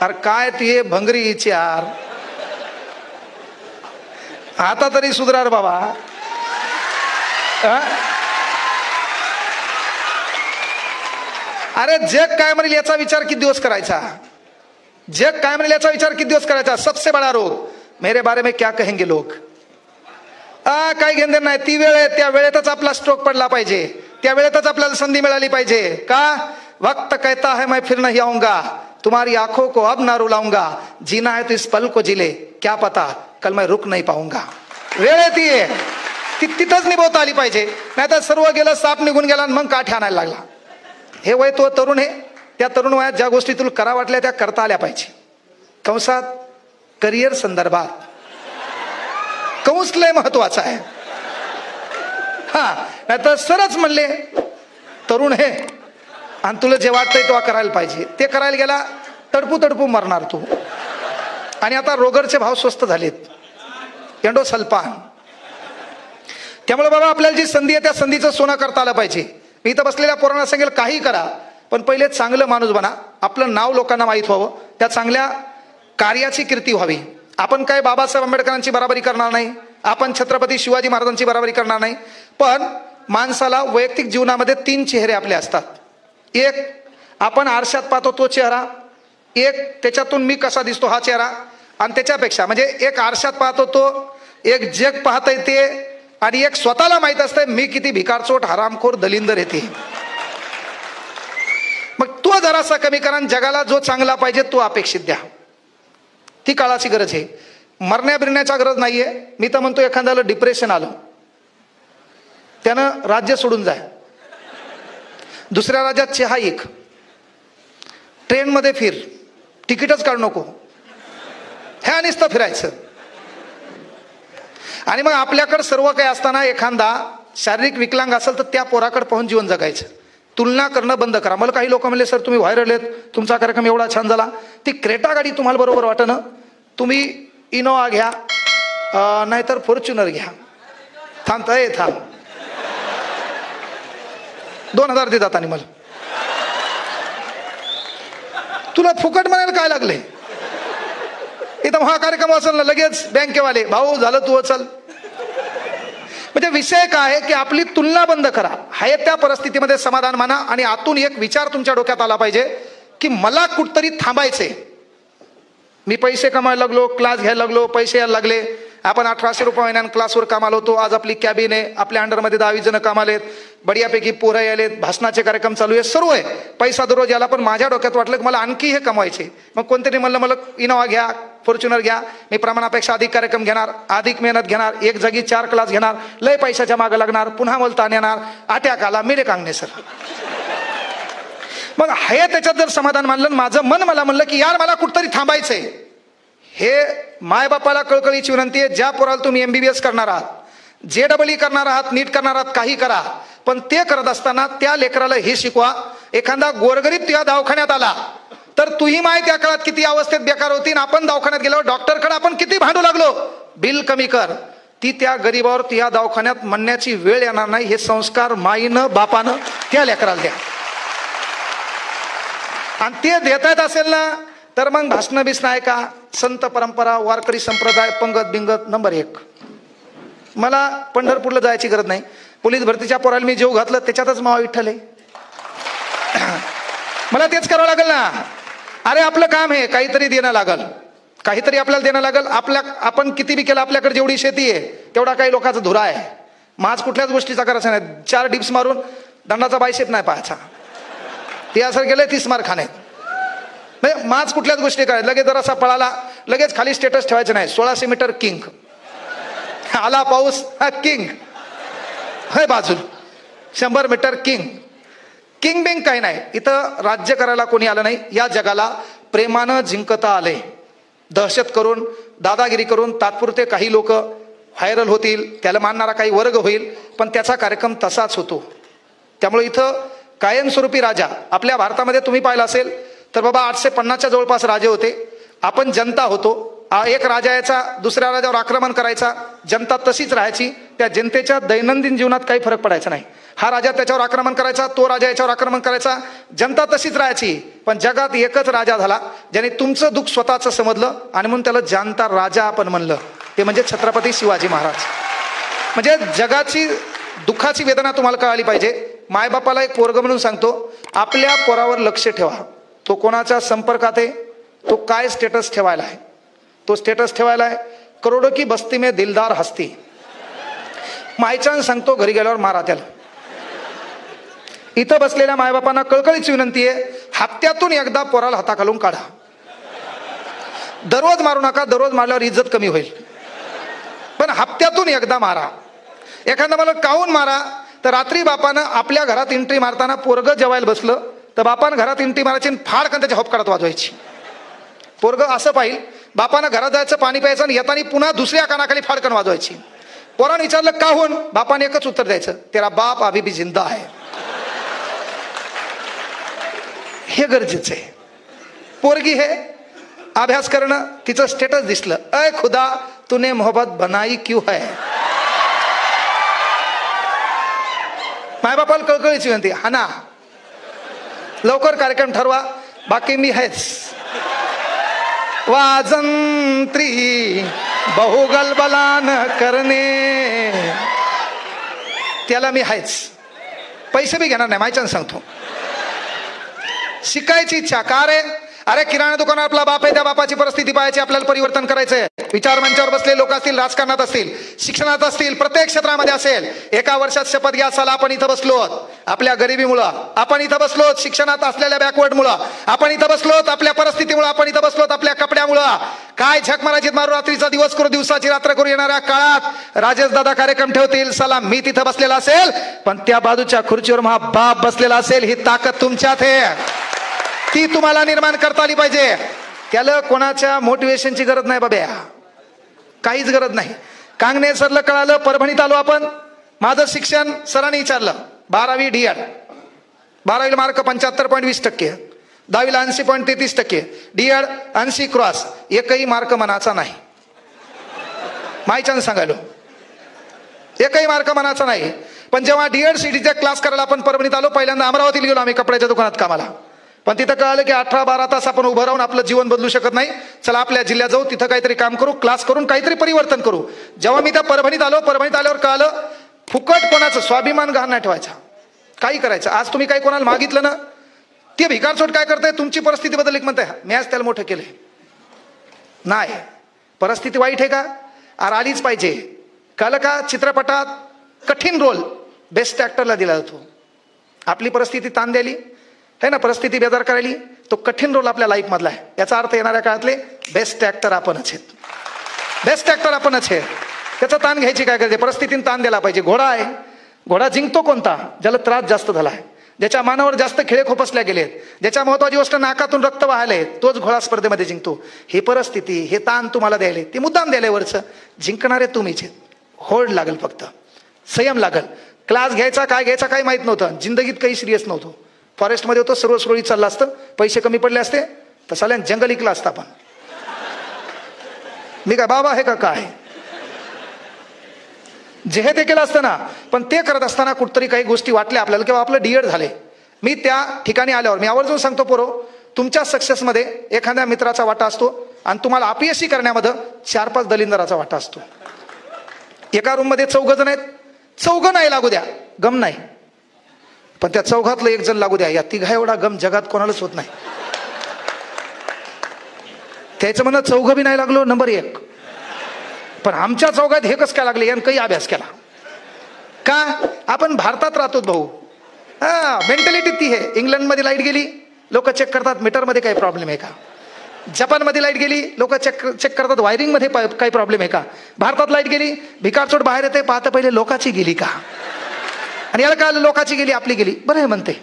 अरे काय ते भंगरी विचार, आता तरी सुधार बाबा. अरे जग काय म्हणेल याचा विचार किती दिवस करायचा? जग काय म्हणेल याचा विचार किती दिवस करायचा? सबसे बडा रोग, मेरे बारे में क्या कहेंगे लोग. काय घेणं नाही. ती वेळ आहे, त्या वेळेतच आपला स्ट्रोक पडला पाहिजे, त्या वेळेतच आपल्याला संधी मिळाली पाहिजे. का? वक्त कहता है मैं फिर नहीं आऊंगा, तुम्हारी आंखों को अब ना रुलाऊंगा, जीना है तो इस पल को जिले, क्या पता कल मैं रुक नहीं पाऊंगा. वेळ आहे ती तिथंच निभवता आली पाहिजे. नाही तर सर्व गेलं, साप निघून गेला, मग काठी आणायला लागला. हे वय तो तरुण आहे, त्या तरुण वयात ज्या गोष्टी तुला करा वाटल्या त्या करता आल्या पाहिजे. कंसात करिअर संदर्भात कंस लय महत्वाचा आहे. हा, नाही तर सरच म्हणले तरुण हे आणि तुला जे वाटतंय तेव्हा करायला पाहिजे, ते करायला गेला तडपू मरणार तू. आणि आता रोगरचे भाव स्वस्त झालेत, एंडोसल्फान. त्यामुळे बाबा आपल्याला जी संधी आहे त्या संधीचं सोनं करता आलं पाहिजे. मी इथं बसलेल्या पोरांना सांगेल काही करा, पण पहिले चांगलं माणूस बना, आपलं नाव लोकांना माहीत व्हावं, त्या चांगल्या कार्याची कीर्ती व्हावी. आपण काय बाबासाहेब आंबेडकरांची बराबरी करणार नाही, आपण छत्रपती शिवाजी महाराजांची बराबरी करणार नाही, पण माणसाला वैयक्तिक जीवनामध्ये 3 चेहरे आपले असतात. एक आपण आरशात पाहतो तो चेहरा, एक त्याच्यातून मी कसा दिसतो हा चेहरा, आणि त्याच्यापेक्षा म्हणजे एक आरशात पाहतो तो, एक जग पाहतंय ते, आणि एक स्वतःला माहित असतंय मी किती भिकारचोट, हरामखोर, दलिंदर येते. मग तो जरासा कमी करा, जगाला जो चांगला पाहिजे तो अपेक्षित द्या. ती काळाची गरज आहे, मरण्या बिरण्याच्या गरज नाहीये. मी तर म्हणतो एखाद्याला डिप्रेशन आलं, त्यानं राज्य सोडून जाय, दुसऱ्या राज्यात चहा ऐक, ट्रेनमध्ये फिर, तिकीटच काढू नको, ह्या नुसतं फिरायचं. आणि मग आपल्याकडे सर्व काही असताना एखादा शारीरिक विकलांग असेल तर त्या पोराकडे पाहून जीवन जगायचं. तुलना करणं बंद करा. मला काही लोक म्हणले सर तुम्ही व्हायरल आहेत, तुमचा कार्यक्रम एवढा छान झाला, ती क्रेटा गाडी तुम्हाला बरोबर वाटत ना, तुम्ही इनोवा घ्या, नाहीतर फॉर्च्युनर घ्या. थांबताय थांब, 2000 देतात आणि मला तुला फुकट म्हणायला काय लागले? इथं हा कार्यक्रम असेल ना लगेच बँकेवाले भाऊ झालं तू चल. म्हणजे विषय काय आहे की आपली तुलना बंद करा, आहे त्या परिस्थितीमध्ये समाधान माना, आणि आतून एक विचार तुमच्या डोक्यात आला पाहिजे की मला कुठतरी थांबायचे. मी पैसे कमायला लागलो, क्लास घ्यायला लागलो, पैसे यायला लागले. आपण 1800 रुपये महिन्यानं क्लासवर कामाला होतो, आज आपली कॅबिन आहे, आपल्या अंडरमध्ये 10-20 जण कामालेत, बढियापैकी पोरं यायलेत, भाषणाचे कार्यक्रम चालू आहे, सर्व आहे, पैसा दररोज याला. पण माझ्या डोक्यात वाटलं की मला आणखी हे कमवायचे. मग कोणतरी म्हणलं मला इनोवा घ्या, फॉर्च्युनर घ्या, मी प्रमाणापेक्षा अधिक कार्यक्रम घेणार, अधिक मेहनत घेणार, एक जागी 4 क्लास घेणार, लय पैशाच्या मागे लागणार, पुन्हा मला ताण येणार, अटॅक आला, मेरे कांगणेसर. मग हे त्याच्यात जर समाधान मानलं, माझं मन मला म्हणलं की यार मला कुठतरी थांबायचंय. हे मायबापाला कळकळीची विनंती आहे, ज्या पोराला तुम्ही MBBS करणार आहात, JEE करणार आहात, नीट करणार आहात, काही करा, पण ते करत असताना त्या लेकराला हे शिकवा. एखादा गोरगरीब त्या दवाखान्यात आला, तर तुही माय त्या काळात किती अवस्थेत बेकार होती, आणि आपण दवाखान्यात गेल्यावर डॉक्टरकडे आपण किती भांडू लागलो, बिल कमी कर. ती त्या गरीबावर त्या दवाखान्यात म्हणण्याची वेळ येणार नाही. हे संस्कार माईनं बापानं त्या लेकराला द्या. आणि ते देता येत असेल ना, तर मग भाषण बिसणं ऐका, संत परंपरा, वारकरी संप्रदाय, पंगत बिंगत नंबर 1. मला पंढरपूरला जायची गरज नाही. पोलीस भरतीच्या पोराला मी जेव घातलं, त्याच्यातच मावा विठ्ठल आहे. मला तेच करावं लागेल ना. अरे आपलं काम आहे, काहीतरी देणं लागल, काहीतरी आपल्याला देणं लागल. आपण किती बी केलं, आपल्याकडे जेवढी शेती आहे तेवढा काही लोकांचा धुरा आहे. माझ कुठल्याच गोष्टीचा करायचा नाही. 4 डिप्स मारून दंडाचा बायसेप नाही पाहायचा. ते असं केलंय 30 मार खाण्यात. म्हणजे माझ कुठल्याच गोष्टी करायचं. लगेच जरासा पळाला, लगेच खाली स्टेटस ठेवायचं नाही. 1600 मीटर किंग, आला पाऊस हा किंग, हे बाजूल 100 मीटर किंग. किंग बिंग काही नाही. इथं राज्य करायला कोणी आलं नाही. या जगाला प्रेमानं जिंकता आले. दहशत करून, दादागिरी करून तात्पुरते काही लोक व्हायरल होतील, त्याला मानणारा काही वर्ग होईल, पण त्याचा कार्यक्रम तसाच होतो. त्यामुळे इथं कायमस्वरूपी राजा आपल्या भारतामध्ये तुम्ही पाहिलं असेल तर बाबा 850च्या जवळपास राजे होते. आपण जनता होतो. एक राजा यायचा, दुसऱ्या राजावर आक्रमण करायचा, जनता तशीच राहायची. त्या जनतेच्या दैनंदिन जीवनात काही फरक पडायचा नाही. हा राजा त्याच्यावर आक्रमण करायचा, तो राजा याच्यावर आक्रमण करायचा, जनता तशीच राहायची. पण जगात एकच राजा झाला ज्याने तुमचं दुःख स्वतःचं समजलं आणि म्हणून त्याला जानता राजा आपण म्हणलं. ते म्हणजे छत्रपती शिवाजी महाराज. म्हणजे जगाची दुःखाची वेदना तुम्हाला कळाली पाहिजे. मायबापाला एक पोरग म्हणून सांगतो, आपल्या पोरावर लक्ष ठेवा. तो कोणाच्या संपर्कात आहे, तो काय स्टेटस ठेवायला आहे. तो स्टेटस ठेवायला आहे करोडो की बस्ती में दिलदार हस्ती. मायच्यान सांगतो घरी गेल्यावर मारा त्याला. इथं बसलेल्या मायबापांना कळकळीची विनंती आहे, हप्त्यातून एकदा पोराला हाताखालून काढा. दररोज मारू नका, दररोज मारल्यावर इज्जत कमी होईल, पण हप्त्यातून एकदा मारा. एखादा मला काहून मारा, तर रात्री बापानं आपल्या घरात एंट्री मारताना पोरग जेवायला बसलं तर बापानं घरात एंट्री मारायची आणि फाडकन त्याच्या होपकारात वाजवायची. पोरग असं पाहिल, बापानं घरात जायचं, पाणी प्यायचं आणि येताना पुन्हा दुसऱ्या कानाखाली फाडकन वाजवायची. पोरानं विचारलं काहून, बापाने एकच उत्तर द्यायचं, तेरा बाप अभी भी जिंदा आहे. हे गरजेचं आहे. पोरगी हे अभ्यास करणं, तिचं स्टेटस दिसलं, अय खुदा तूने मोहब्बत बनाई क्यों है. मायबापाला कळकळीची विनंती, हा ना लवकर कार्यक्रम ठरवा, बाकी मी आहेच. वाजंत्री बहुगलबलान करणे, त्याला मी आहेच. पैसे बी घेणार नाही, मायच्यानं सांगतो. शिकायची इच्छा का रे. अरे किराणा दुकानात आपला बाप आहे, त्या बापाची परिस्थिती पाहायची, आपल्याला परिवर्तन करायचंय. विचार मंचावर बसले लोक असतील, राजकारणात असतील, शिक्षणात असतील, प्रत्येक क्षेत्रामध्ये असेल. एका वर्षात शपथ घ्या, चला आपण इथं बसलो आपल्या गरिबीमुळं, आपण इथं बसलो शिक्षणात असलेल्या बॅकवर्डमुळं, आपण इथं बसलो आपल्या परिस्थितीमुळं, आपण इथं बसलो आपल्या कपड्यामुळं. काय झक मारायची मारू, रात्रीचा दिवस करू, दिवसाची रात्र करू. येणाऱ्या काळात राजेश दादा कार्यक्रम ठेवतील, चला मी तिथं बसलेला असेल, पण त्या बाजूच्या खुर्चीवर माझा बाप बसलेला असेल. ही ताकद तुमच्यात आहे, ती तुम्हाला निर्माण करता आली पाहिजे. त्याला कोणाच्या मोटिवेशनची गरज नाही बाब्या, काहीच गरज नाही. कांगणे सरला कळालं, परभणीत आलो आपण. माझं शिक्षण सरांनी विचारलं, 12वी DED, 12वीला मार्क 75.20%, 10वीला 80.33%, DED 80 क्रॉस, एकही मार्क मनाचा नाही. मायच्यानं सांगायलो, एकही मार्क मनाचा नाही. पण जेव्हा DED CETचे क्लास करायला आपण परभणीत आलो, पहिल्यांदा अमरावतीला गेलो आम्ही कपड्याच्या दुकानात कामाला. पण तिथं कळालं की 18-12 तास आपण उभं राहून आपलं जीवन बदलू शकत नाही. चला आपल्या जिल्ह्यात जाऊ, तिथं काहीतरी काम करू, क्लास करून काहीतरी परिवर्तन करू. जेव्हा मी त्या परभणीत आलो, परभणीत आल्यावर कळालं फुकट कोणाचं स्वाभिमान गहाण नाही ठेवायचा, काही करायचं. आज तुम्ही काही कोणाला मागितलं ना, ते भिकारचोट काय करताय, तुमची परिस्थिती बदलली म्हणताय मी आज त्याला मोठं केलंय. नाही, परिस्थिती वाईट आहे का, आलीच पाहिजे. कळलं का. चित्रपटात कठीण रोल बेस्ट ऍक्टरला दिला जातो. आपली परिस्थिती ताण द्यायली है ना, परिस्थिती बेजार करायली, तो कठीण रोल आपल्या लाईफ मधला आहे. याचा अर्थ येणाऱ्या काळातले बेस्ट ऍक्टर आपणच आहेत, बेस्ट ऍक्टर आपणच आहे. त्याचा ताण घ्यायची काय गरज आहे, परिस्थितीने ताण द्यायला पाहिजे. घोडा आहे, घोडा जिंकतो कोणता, ज्याला त्रास जास्त झाला आहे, ज्याच्या मानावर जास्त खिळे खोपसल्या गेलेत, ज्याच्या महत्वाची गोष्ट नाकातून रक्त वाहायलंय, तोच घोडा स्पर्धेमध्ये जिंकतो. ही परिस्थिती, हे ताण तुम्हाला द्यायले, ते मुद्दाम द्यायला वरचं. जिंकणारे तुम्हीच आहेत. होल्ड लागल, फक्त संयम लागल. क्लास घ्यायचा काय घ्यायचा काही माहित नव्हतं, जिंदगीत काही सिरियस नव्हतं. फॉरेस्टमध्ये होतो, सर्व सुरळीत चाललं असतं, पैसे कमी पडले असते, तर साल्यान जंगल इकला असता. पण मी काय बाबा आहे का काय? जे हे ते केलं असतं ना. पण ते करत असताना कुठतरी काही गोष्टी वाटल्या आपल्याला किंवा आपलं डीएड झाले. मी त्या ठिकाणी आल्यावर मी आवर्जून सांगतो पोरो, तुमच्या सक्सेसमध्ये एखाद्या मित्राचा वाटा असतो आणि तुम्हाला अपयशी करण्यामध्ये 4-5 दलिंदराचा वाटा असतो. एका रूम मध्ये 4 जण आहेत, 4 नाही लागू द्या, गम नाही. पण त्या 4घातलं 1 जण लागू द्या, या 3 एवढा गम जगात कोणालाच होत नाही. त्याचं म्हणणं 4 बी नाही लागलो नंबर 1. पण आमच्या 4घात हे कसं काय लागले? यानं काही अभ्यास केला का? आपण भारतात राहतो भाऊ. मेंटॅलिटी ती आहे. इंग्लंडमध्ये लाईट गेली, लोक चेक करतात मीटरमध्ये काही प्रॉब्लेम आहे का. जपानमध्ये लाईट गेली, लोक चेक करतात वायरिंगमध्ये काही प्रॉब्लेम आहे का. भारतात लाईट गेली, भिकारचोट बाहेर येते, पाहता पहिले लोकाची गेली का. आणि याला कळलं लोकाची गेली आपली गेली, बरं आहे म्हणते.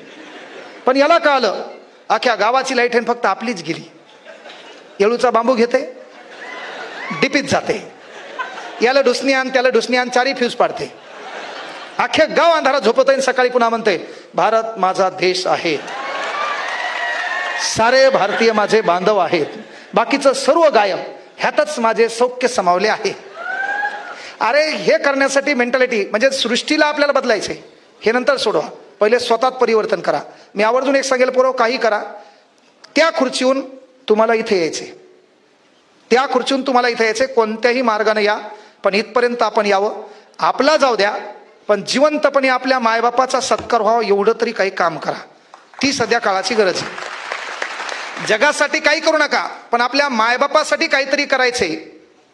पण याला कळलं अख्ख्या गावाची लाईट आहे फक्त आपलीच गेली. येळूचा बांबू घेते, डिपीत जाते, याला डुसणी आण त्याला डुसणी आण, 4 फ्यूज पाडते. अख्खे गाव अंधारात झोपत आहे. सकाळी पुन्हा म्हणते भारत माझा देश आहे, सारे भारतीय माझे बांधव आहेत, बाकीचं सर्व गायब, ह्यातच माझे सौख्य समावले आहे. अरे हे करण्यासाठी मेंटॅलिटी म्हणजे सृष्टीला आपल्याला बदलायचे, हे नंतर सोडवा, पहिले स्वतःत परिवर्तन करा. मी आवर्जून एक सांगेल पोरं, काही करा, त्या खुर्चीहून तुम्हाला इथे यायचे, त्या खुर्चीहून तुम्हाला इथे यायचे, कोणत्याही मार्गाने या, पण इथपर्यंत आपण यावं. आपला जाऊ द्या, पण जिवंतपणे आपल्या मायबापाचा सत्कार व्हावा एवढं तरी काही काम करा. ती सध्या काळाची गरज आहे. जगासाठी काही करू नका, पण आपल्या मायबापासाठी काहीतरी करायचे,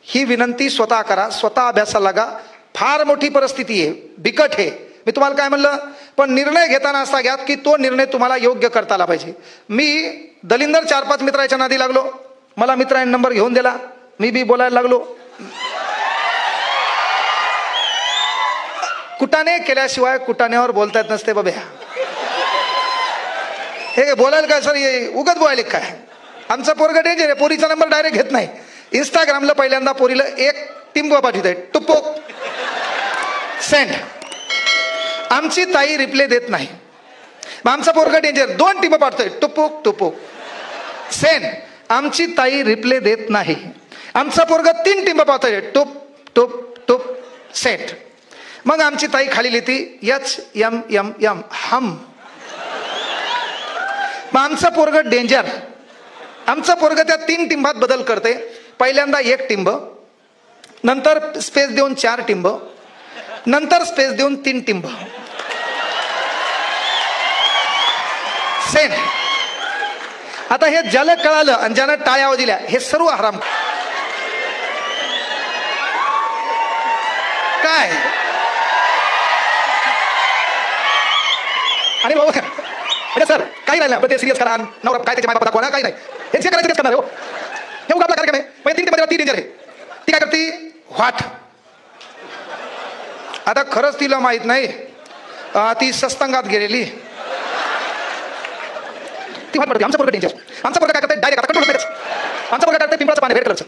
ही विनंती स्वतः करा. स्वतः अभ्यासाला लागा. फार मोठी परिस्थिती आहे, बिकट आहे. मी तुम्हाला काय म्हणलं, पण निर्णय घेताना असा घ्या की तो निर्णय तुम्हाला योग्य करता आला पाहिजे. मी दलिंदर 4-5 मित्राच्या नादी लागलो, मला मित्राने नंबर घेऊन दिला, मी बी बोलायला लागलो. कुटाने केल्याशिवाय कुटाण्यावर बोलता येत नसते बाबा. हे बोलायला काय सर, उगत बोलायला काय. आमचा पोरगा डेंजर आहे, पोरीचा नंबर डायरेक्ट घेत नाही. इंस्टाग्रामला पहिल्यांदा पोरीला 1 टिंब पाठवत आहे, टुप्पो सेंड. आमची ताई रिप्ले देत नाही. मग आमचा पोरगा डेंजर 2 टिंब पाठवतोय, टुपुक टुपुक सेंड. आमची ताई रिप्ले देत नाही. आमचा पोरगा 3 टिंब पाठवतोय, टुप टुप टुप सेंड. मग आमची ताई खाली लिहिती HMMM हम. मग आमचं पोरगं डेंजर. आमचं पोरगं त्या 3 टिंबात बदल करते. पहिल्यांदा 1 टिंब, नंतर स्पेस देऊन 4 टिंब, नंतर स्पेस देऊन 3 टिंब सेंड. आता हे ज्याला कळालं आणि ज्यानं टाळ्या दिल्या, हे सर्व हराम. काय आणि भाऊ सर काही नाही, ते सिरियस करा, नवरा काय त्याच्या मायबापा कोणा काही नाही, हे जे करायचं तेच करणार हो. हे उगा आपला कार्यक्रम आहे. पहिले 3 ती डेंजर आहे. ती काय करते व्हाट. आता खरंच तिला माहित नाही, ती सस्तंगात गेलेली, ती वाट पडते. आमचा पोरगा डेंजर. आमचा पोरगा काय करते डायरेक्ट आता कंट्रोल. आमचा पोरगा करते पिंपळाचं पाणी रेड कलरचं,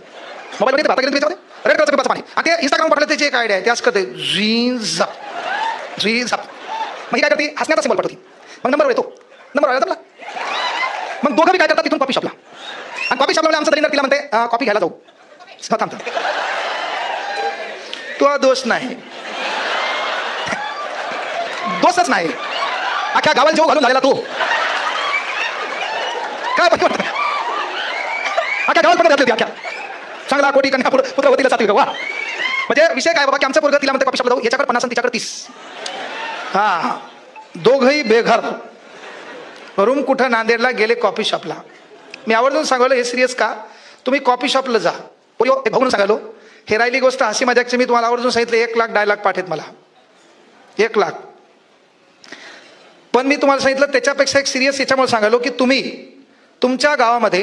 मोबाईल मध्ये पाहता गेलं रेड कलरचं पिंपळाचं पाणी. आणि ते इंस्टाग्राम पाठवलं, त्याची एक आयडिया आहे, ते असं करते झीज झीज. मग ही काय करते हसण्याचा सिंबल पाठवते. मग नंबर येतो, नंबर आला जमला. मग दोघं बी काय करतात तिथून कॉफी शॉपला, आणि कॉफी शॉपला आमचा दलिंदर तिला म्हणते कॉफी घ्यायला जाऊ. थांबतो, तो दोष नाही, दोषच नाही, अख्ख्या गावाला जेव घालून झालेला तो. काय वाटतं अख्ख्या गावात पण घातली होती, अख्ख्या चांगला कोटी कन्या पुत्रवतीला सात्विक. वा. म्हणजे विषय काय बाबा की आमचा पोरगा तिला म्हणते कॉफी शॉपला जाऊ, याच्याकडे 50 आणि तिच्याकडे 30. हा, दोघही बेघर. रूम कुठं नांदेडला गेले कॉफी शॉपला. मी आवर्जून सांगायलो हे सिरियस का, तुम्ही कॉफी शॉपला जा. एक भाऊन सांगायलो, हे राहिली गोष्ट हसी मजाकची. मी तुम्हाला आवर्जून सांगितलं 1 लाख डायलॉग पाठेत मला, 1 लाख. पण मी तुम्हाला सांगितलं त्याच्यापेक्षा एक सिरियस याच्यामुळे सांगायलो की तुम्ही तुमच्या गावामध्ये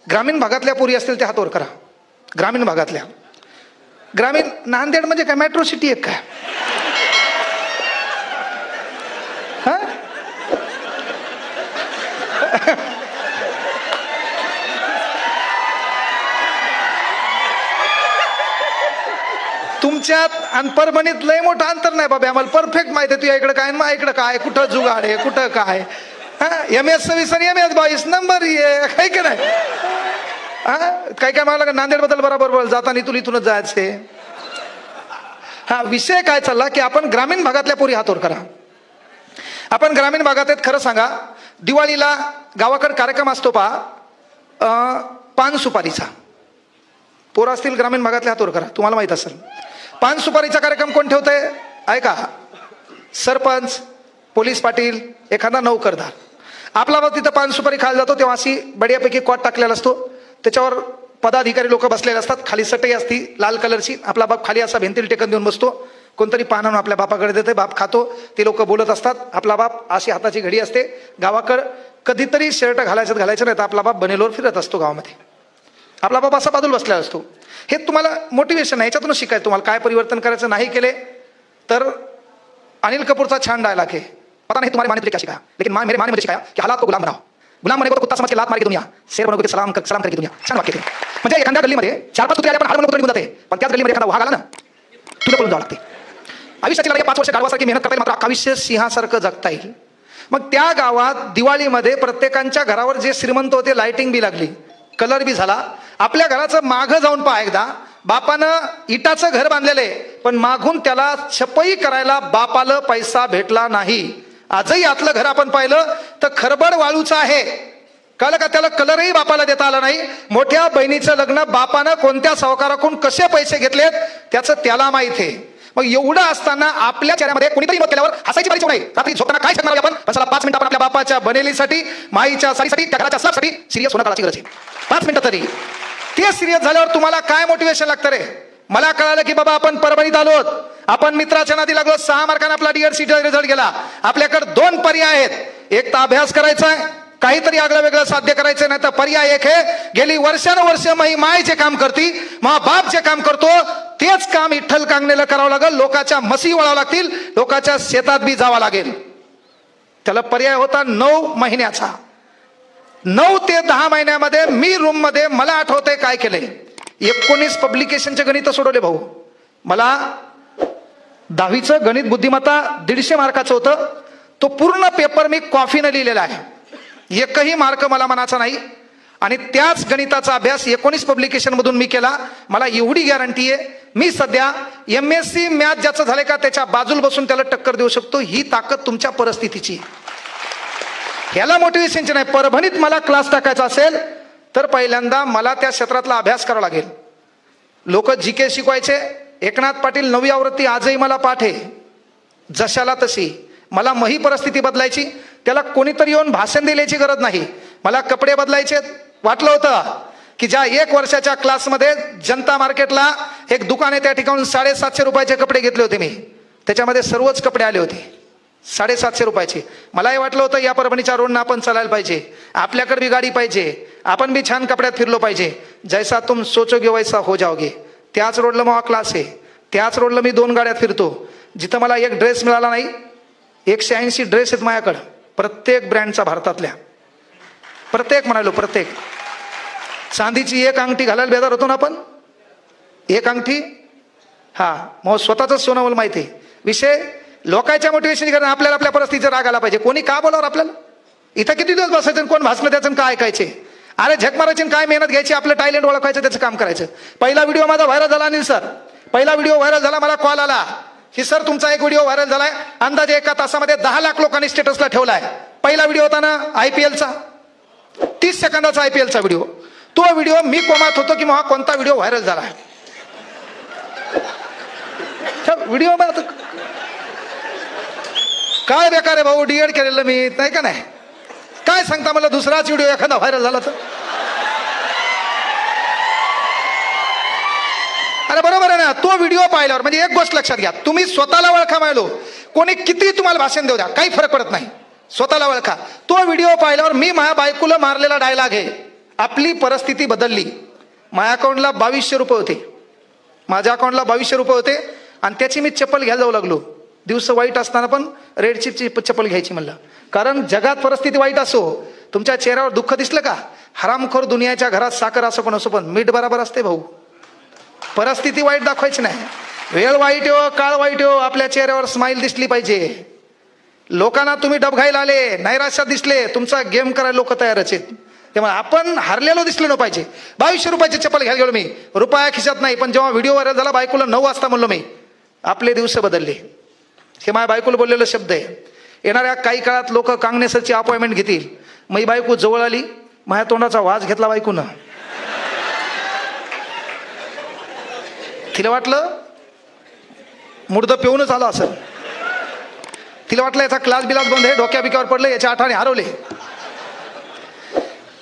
ग्रामीण भागातल्या पोरी असतील त्या हातवर करा. ग्रामीण भागातल्या, ग्रामीण नांदेड म्हणजे काय मेट्रो सिटी आहे काय. तुमच्यात आणि परभणीत लय मोठं अंतर नाही बाबा. आम्हाला परफेक्ट माहिती आहे तुझ्या इकडे काय, मग इकडे काय, कुठं जुगाड आहे, कुठं काय. MS 26 आणि MS 22 नंबर काही का नाही. काय काय मला नांदेड बद्दल बरोबर जाताना इथूनच जायचे. विषय काय चालला की आपण ग्रामीण भागातल्या पोरी हातोर करा. आपण ग्रामीण भागात आहेत. खरं सांगा, दिवाळीला गावाकडे कार्यक्रम असतो पान सुपारीचा. पोरं असतील ग्रामीण भागातले हातोर करा, तुम्हाला माहित असेल. पान सुपारीचा कार्यक्रम कोण ठेवतंय ऐका? सरपंच, पोलीस पाटील, एखादा नौकरदार. आपला बाप तिथं पान सुपारी खायला जातो तेव्हा अशी बढियापैकी कॉट टाकलेला असतो, त्याच्यावर पदाधिकारी लोक बसलेले असतात, खाली सटई असती लाल कलरची. आपला बाप खाली असा भिंतीला टेकन देऊन बसतो, कोणतरी पान आणून आपल्या बापाकडे देते, बाप खातो, ते लोक बोलत असतात. आपला बाप अशी हाताची घडी असते. गावाकडं कधीतरी शर्ट घालायचं नाही तर आपला बाप बनेलोर फिरत असतो गावामध्ये. आपला बाप असा बाजूला बसलेला असतो. हे तुम्हाला मोटिवेशन आहे, याच्यातूनच शिकायचं. तुम्हाला काय परिवर्तन करायचं नाही केले तर अनिल कपूरचा छान डायलॉग आहे, पता नहीं तुम्हारे माने तुझे क्या सिखाया, लेकिन मेरे माने मुझे सिखाया कि हालात को गुलाम बनाओ. गुलाम बने को तो कुत्ता समझ के लात मार की दुनिया, शेर बनोगे सलाम करके दुनिया. छान वाक्य ते. म्हणजे एखाद्या गल्लीमध्ये 4-5 कुत्रे आले आपण हाड बनवतो निघून जाते, पण त्याच गल्लीमध्ये एखादा वाघ आला ना तुला पळून जावं लागते. आयुष्याची लढाई 5 वर्ष गाडवासारखी मेहनत करता येईल, मात्र आयुष्य सिंहासारखं जगता येईल. मग त्या गावात दिवाळीमध्ये प्रत्येकांच्या घरावर जे श्रीमंत होते लाइटिंग बी लागली, कलर बी झाला. आपल्या घराचं मागं जाऊन पहा एकदा, बापानं इटाचं घर बांधलेले पण मागून त्याला छपाई करायला बापाला पैसा भेटला नाही. आजही आतलं घर आपण पाहिलं तर खरबड वाळूचं आहे, कळलं का? त्याला कलरही बापाला देता आला नाही. मोठ्या बहिणीचं लग्न बापानं कोणत्या सावकाराकडून कसे पैसे घेतलेत त्याचं त्याला माहित आहे. मग एवढं असताना आपल्या चेहऱ्यामध्ये कोणीतरी मत केल्यावर हसायची पाहिजे नाही. रात्री झोपताना काय शकणार आपण? पण चला 5 मिनिटं आपण आपल्या बापाच्या बनेलीसाठी, माईच्या साडीसाठी, त्या घराच्या स्लॅबसाठी सिरियस होणं काळाची गरज आहे. 5 मिनिटं तरी. ते सिरियस झाल्यावर तुम्हाला काय मोटिवेशन लागतं रे? मला कळालं की बाबा आपण परभणीत आलोत, आपण मित्राच्या नादी लागलो, 6 मार्काने आपला DED रिझल्ट गेला. आपल्याकडे 2 पर्याय आहेत, एक तर अभ्यास करायचा आहे, काहीतरी आगळं वेगळं साध्य करायचं, नाही तर पर्याय एक आहे, गेली वर्षानुवर्ष माई जे काम करती, मा बाप जे काम करतो तेच काम विठ्ठल कांगणेला करावं लागेल. लोकांच्या मसी वळावं लागतील, लोकांच्या शेतात बी जावं लागेल. त्याला पर्याय होता 9 महिन्याचा. 9 ते 10 महिन्यामध्ये मी रूम मध्ये, मला आठवतंय काय केलंय, 19 पब्लिकेशनचे गणित सोडवले भाऊ. मला 10वीचं गणित बुद्धिमत्ता 150 मार्काचं होतं. तो पूर्ण पेपर मी कॉफीनं लिहिलेला आहे, एकही मार्क मला मनाचा नाही. आणि त्याच गणिताचा अभ्यास 19 पब्लिकेशन मधून मी केला. मला एवढी गॅरंटी आहे, मी सध्या MSc मॅथ ज्याचं झालंय का त्याच्या बाजूला बसून त्याला टक्कर देऊ शकतो. ही ताकद तुमच्या परिस्थितीची. ह्याला मोटिवेशनची नाही. परभणीत मला क्लास टाकायचा असेल तर पहिल्यांदा मला त्या क्षेत्रातला अभ्यास करावा लागेल. लोक GK शिकवायचे, एकनाथ पाटील 9वी आवृत्ती आजही मला पाठ आहे, जशाला तशी. मला मही परिस्थिती बदलायची, त्याला कोणीतरी येऊन भाषण द्यायची गरज नाही. मला कपडे बदलायचे. वाटलं होतं की ज्या 1 वर्षाच्या क्लासमध्ये जनता मार्केटला एक दुकान आहे, त्या ठिकाणी 750 रुपयाचे कपडे घेतले होते मी. त्याच्यामध्ये सर्वच कपडे आले होते 750 रुपयाचे. मलाही वाटलं होतं या परभणीच्या रोडनं आपण चालायला पाहिजे, आपल्याकडे बी गाडी पाहिजे, आपण बी छान कपड्यात फिरलो पाहिजे. जैसा तुम सोचोगे वैसा हो जाओगे. त्याच रोडला मग क्लास आहे, त्याच रोडला मी 2 गाड्यात फिरतो. जिथं मला एक ड्रेस मिळाला नाही, 180 ड्रेस आहेत माझ्याकडं, प्रत्येक ब्रँडचा, भारतातल्या प्रत्येक म्हणालो प्रत्येक. चांदीची 1 अंगठी घालायला बेजार होतो ना आपण, 1 अंगठी. मग स्वतःच सोनं मला माहिती आहे. विषय लोकांच्या मोटिवेशन करणं, आपल्याला आपल्या परिस्थितीचा राग आला पाहिजे. कोणी का बोलावर आपल्याला? इथं किती दिवस बसायचं, कोण भासलं त्याचं काय ऐकायचे? अरे झक मारायची, काय मेहनत घ्यायची, आपलं टॅलेंट ओळखायचं, त्याचं काम करायचं. पहिला व्हिडिओ माझा व्हायरल झाला अनिल सर, पहिला व्हिडिओ व्हायरल झाला. मला कॉल आला की सर तुमचा एक व्हिडिओ व्हायरल झालाय, अंदाजे 1 तासामध्ये 10 लाख लोकांनी स्टेटसला ठेवलाय. पहिला व्हिडिओ होता ना IPLचा, 30 सेकंदाचा IPLचा व्हिडिओ. तो व्हिडिओ मी कोमात होतो की मग कोणता व्हिडिओ व्हायरल झाला. व्हिडिओ काय बेकार आहे भाऊ, DED केलेलं मी नाही का नाही. काय सांगता मला दुसराच व्हिडिओ एखादा व्हायरल झाला तर? अरे बरोबर आहे ना. तो व्हिडिओ पाहिल्यावर म्हणजे एक गोष्ट लक्षात घ्या, तुम्ही स्वतःला ओळखा. मायलो कोणी किती तुम्हाला भाषण देऊ द्या, काही फरक पडत नाही, स्वतःला ओळखा. तो व्हिडिओ पाहिल्यावर मी माझ्या बायकोला मारलेला डायलॉग आहे, आपली परिस्थिती बदलली. माझ्या अकाउंटला 2200 रुपये होते, माझ्या अकाउंटला 2200 रुपये होते आणि त्याची मी चप्पल घ्यायला जाऊ लागलो. दिवस वाईट असताना पण रेड चिपची चप्पल घ्यायची म्हणलं, कारण जगात परिस्थिती वाईट असो, तुमच्या चेहऱ्यावर दुःख दिसलं का? हरामखोर दुनियाच्या घरात साखर असो पण असो, पण मीठ बराबर असते भाऊ. परिस्थिती वाईट दाखवायची नाही, वेळ वाईट हो, काळ वाईट हो, आपल्या चेहऱ्यावर स्माईल दिसली पाहिजे. लोकांना तुम्ही डबघाईला आले, नैराश्यात दिसले, तुमचा गेम करायला लोक तयारच आहेत. त्यामुळे आपण हारलेलो दिसलो न पाहिजे. 2200 रुपयाची चप्पल घ्यायला गेलो मी, रुपया खिशात नाही, पण जेव्हा व्हिडिओ व्हायरल झाला बायकोला 9 वाजता म्हणलो मी, आपले दिवस बदलले. हे माझ्या बायकोला बोललेलं शब्द आहे. येणाऱ्या काही काळात लोक कांगणेसरची अपॉइंटमेंट घेतील. मी बायको जवळ आली, माझ्या तोंडाचा वाज घेतला बायकोनं. तिला वाटलं मुर्द पिऊनच आलं असं. तिला वाटलं याचा क्लास बिलास बंद आहे, डोक्या बिक्यावर पडलं, याच्या आठाने हरवले.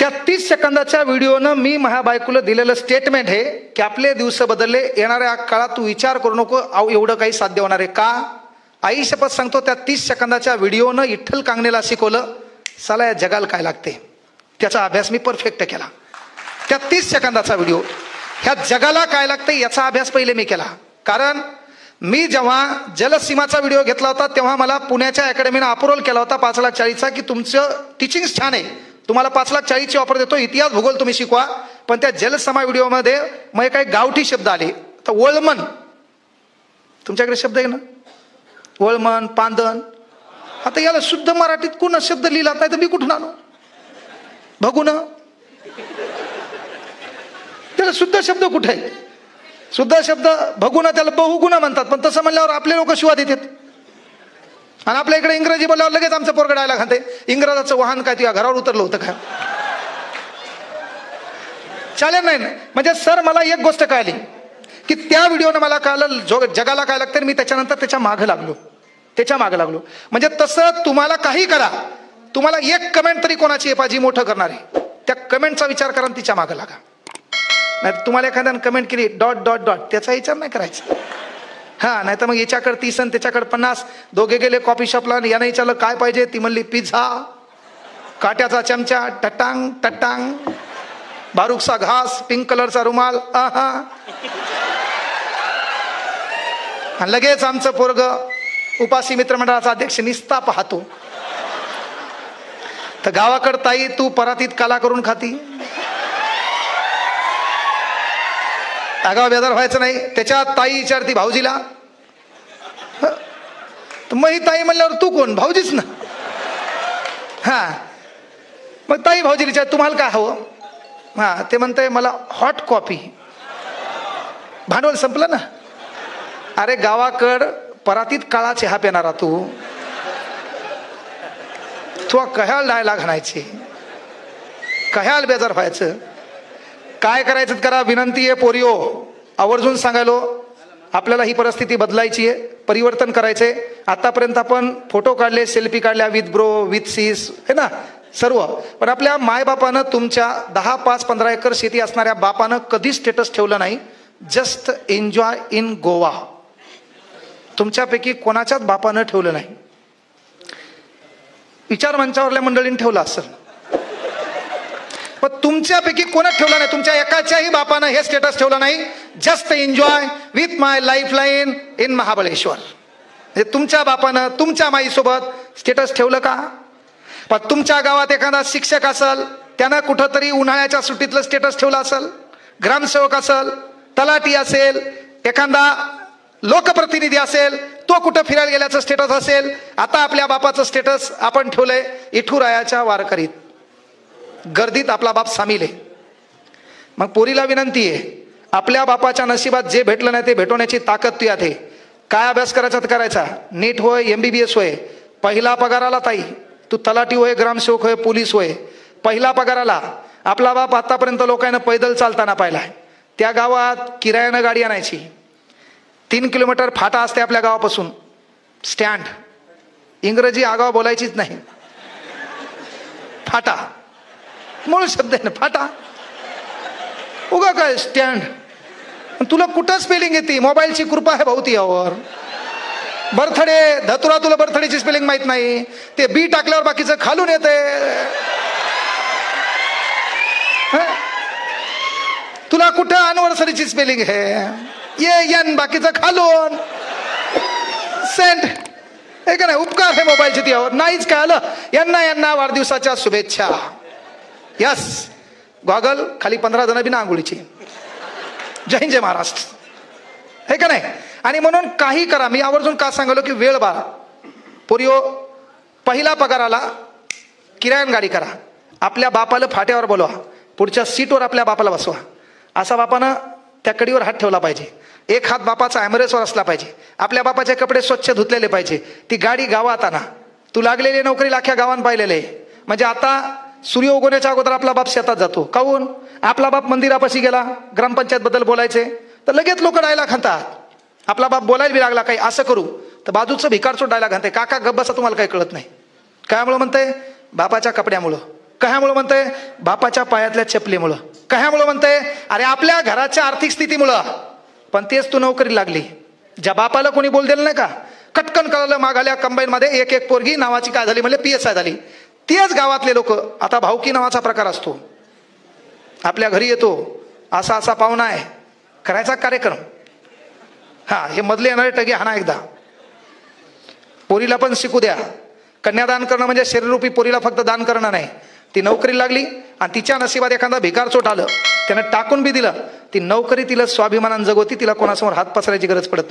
त्या 30 सेकंदाच्या व्हिडिओनं मी माझ्या बायकोला दिलेलं स्टेटमेंट आहे की आपले दिवस बदलले, येणाऱ्या काळात तू विचार करू नको एवढं काही साध्य होणार आहे का. आई शपथ सांगतो, त्या 30 सेकंदाच्या व्हिडिओनं विठ्ठल कांगणेला शिकवलं साला या जगाला काय लागते. त्याचा अभ्यास मी परफेक्ट केला. त्या 30 सेकंदाचा व्हिडिओ, ह्या जगाला काय लागते याचा अभ्यास पहिले मी केला. कारण मी जेव्हा जलसीमाचा व्हिडिओ घेतला होता तेव्हा मला पुण्याच्या अकॅडमीनं अप्रुव्हल केला होता 5,40,000चा की तुमचं टीचिंग छान आहे, तुम्हाला 5,40,000ची ऑफर देतो, इतिहास भूगोल तुम्ही शिकवा. पण त्या जलसमा व्हिडिओमध्ये मग काही गावठी शब्द आले. तर वळमन, तुमच्याकडे शब्द आहे ना, वळमन, पांदन. आता याला शुद्ध मराठीत कोण शब्द लिहिला नाही तर मी कुठून आणू. बघू ना, त्याला शुद्ध शब्द कुठे आहे. शुद्ध शब्द बघू ना, त्याला बहुगुणा म्हणतात. पण तसं म्हणल्यावर आपले लोक शिवा देतात. आणि आपल्या इकडे इंग्रजी बोलल्यावर लगेच आमचं पोरगं डायला खाते, इंग्रजाचं वाहन काय तुझ्या घरावर उतरलं होतं का. चालेल नाही. म्हणजे सर मला एक गोष्ट कळली की त्या व्हिडिओनं मला कळलं जगाला काय लागतं. मी त्याच्यानंतर त्याच्या मागं लागलो. म्हणजे तसं तुम्हाला काही करा, तुम्हाला एक कमेंट तरी कोणाची आहे पाहिजे मोठं करणार आहे, त्या कमेंटचा विचार करा आणि तिच्या मागं लागा. नाही तुम्हाला एखाद्यानं कमेंट केली ... त्याचा विचार नाही करायचा. हा, नाही तर मग याच्याकडे 30 आणि त्याच्याकडे 50. दोघे गेले कॉफी शॉपला, यानं विचारलं काय पाहिजे, ती म्हणली पिझ्झा, काट्याचा चमचा, टटांग टटांग, बारूकचा घास, पिंक कलरचा रुमाल. आणि लगेच आमचं पोरग उपासी मित्रमंडळाचा अध्यक्ष निस्ता पाहतो. तर गावाकडे ताई तू परातीत काला करून खाती. आगाव बेजार व्हायचं नाही. त्याच्या ताई विचारती भाऊजीला, मग ही ताई म्हणल्यावर तू कोण, भाऊजीच ना. हा, मग ताई भाऊजी विचार तुम्हाला काय हवं. हा, ते म्हणते मला हॉट कॉफी. भांडवल संपलं ना. अरे गावाकड परातीत काळा चहा पिणारा तू कह्याल डायला घालायचे, कह्याल बेजार व्हायचं. काय करायचं करा. विनंती आहे पोरिओ, आवर्जून सांगायलो, आपल्याला ही परिस्थिती बदलायची आहे, परिवर्तन करायचंय. आतापर्यंत आपण फोटो काढले, सेल्फी काढल्या विथ ब्रो विथ सीस है ना सर्व. पण आपल्या मायबापानं, तुमच्या 10, 5, 15 एकर शेती असणाऱ्या बापानं कधी स्टेटस ठेवलं नाही जस्ट एन्जॉय इन गोवा. तुमच्यापैकी कोणाच्याच बापानं ठेवलं नाही. विचार मंचावरल्या मंडळींनी ठेवलं असेल, पण तुमच्यापैकी कोणाच ठेवलं नाही. तुमच्या एकाच्याही बापानं हे स्टेटस ठेवलं नाही, just enjoy with my life line in Mahabaleshwar. म्हणजे तुमच्या बापानं तुमच्या माईसोबत स्टेटस ठेवलं का. पण तुमच्या गावात एखादा शिक्षक असेल, त्यानं कुठंतरी उन्हाळ्याच्या सुट्टीतलं स्टेटस ठेवलं असेल, ग्रामसेवक असेल, तलाठी असेल, एखादा लोकप्रतिनिधी असेल, तो कुठं फिरायला गेल्याचं स्टेटस असेल. आता आपल्या बापाचं स्टेटस आपण ठेवलंय विठुरायाच्या वारकरीत, गर्दीत आपला बाप सामील आहे. मग पोरीला विनंती आहे, आपल्या बापाच्या नशिबात जे भेटलं नाही ते भेटवण्याची ताकद तुझ्यात आहे. काय अभ्यास करायचा तर करायचा, नीट होय, MBBS होय, पहिला पगाराला ताई तू तलाठी होय, ग्रामसेवक होय, पोलीस होय, पहिला पगाराला. आपला बाप आतापर्यंत लोकांना पैदल चालताना पाहिलाय. त्या गावात किरायानं गाडी आणायची, 3 किलोमीटर फाटा असते आपल्या गावापासून स्टँड. इंग्रजी आगाव बोलायचीच नाही, फाटा मूळ शब्द आहे ना फाटा. उगा काय स्टँड. तुला कुठं स्पेलिंग येते, मोबाईलची कृपा आहे भाऊ यावर. बर्थडे धतुरा, तुला बर्थडेची स्पेलिंग माहित नाही, ते बी टाकल्यावर बाकीचं खालून येते. तुला कुठं अॅनिव्हर्सरीची स्पेलिंग आहे, एन बाकीचं खालून सेंट. हे का नाही उपकार आहे मोबाईलची त्यावर. नाहीच काय आलं. यांना वाढदिवसाच्या शुभेच्छा. यस, गॉगल खाली 15 जण बिना आंघोळीची. जय हिंद जय महाराष्ट्र. हे का नाही. आणि म्हणून काही करा. मी आवर्जून का सांगलो की वेळ बाळा पोरिओ, पहिला पगार आला, किरायान गाडी करा, आपल्या बापाला फाट्यावर बोलवा, पुढच्या सीटवर आपल्या बापाला बसवा. असा बापानं त्या कडीवर हात ठेवला पाहिजे. एक हात बापाचा ॲम्बुलन्सवर असला पाहिजे. आपल्या बापाचे कपडे स्वच्छ धुतलेले पाहिजे. ती गाडी गावात आणा. तू लागलेली नोकरीला अख्ख्या गावान पाहिलेलं आहे. म्हणजे आता सूर्य उगवण्याच्या अगोदर आपला बाप शेतात जातो. काहून? आपला बाप मंदिरापाशी गेला, ग्रामपंचायत बद्दल बोलायचे तर लगेच लोक डायलॉग खातात. आपला बाप बोलायला बी लागला काही असं करू तर बाजूचं भिकारचोट डायलॉग घालते, काका गप्प बसा, तुम्हाला काही कळत नाही. कशामुळं म्हणतंय? बापाच्या कपड्यामुळं. कशामुळं म्हणतंय? बापाच्या पायातल्या चपलीमुळं. कशामुळं म्हणतंय? अरे आपल्या घराच्या आर्थिक स्थितीमुळं. पण तेच तू नोकरी लागली. ज्या बापाला कोणी बोल दिलं नाही का, कटकन कळलं मागाल्या कंबाईनमध्ये एक एक पोरगी नावाची काय झाली, म्हणजे PSI झाली. तेच गावातले लोक आता भाऊकी नावाचा प्रकार असतो, आपल्या घरी येतो, असा असा पाहुणा आहे, करायचा कार्यक्रम. हा, हे मधले येणारे टगे हाना एकदा. पोरीला पण शिकू द्या. कन्यादान करणं म्हणजे शरीररूपी पोरीला फक्त दान करणं नाही. ती नोकरी लागली आणि तिच्या नशिबात एखादा भिकारचोट आलं, त्यानं टाकून बी दिलं, ती नोकरी तिला स्वाभिमानानं जगवती. तिला कोणासमोर हात पसरायची गरज पडत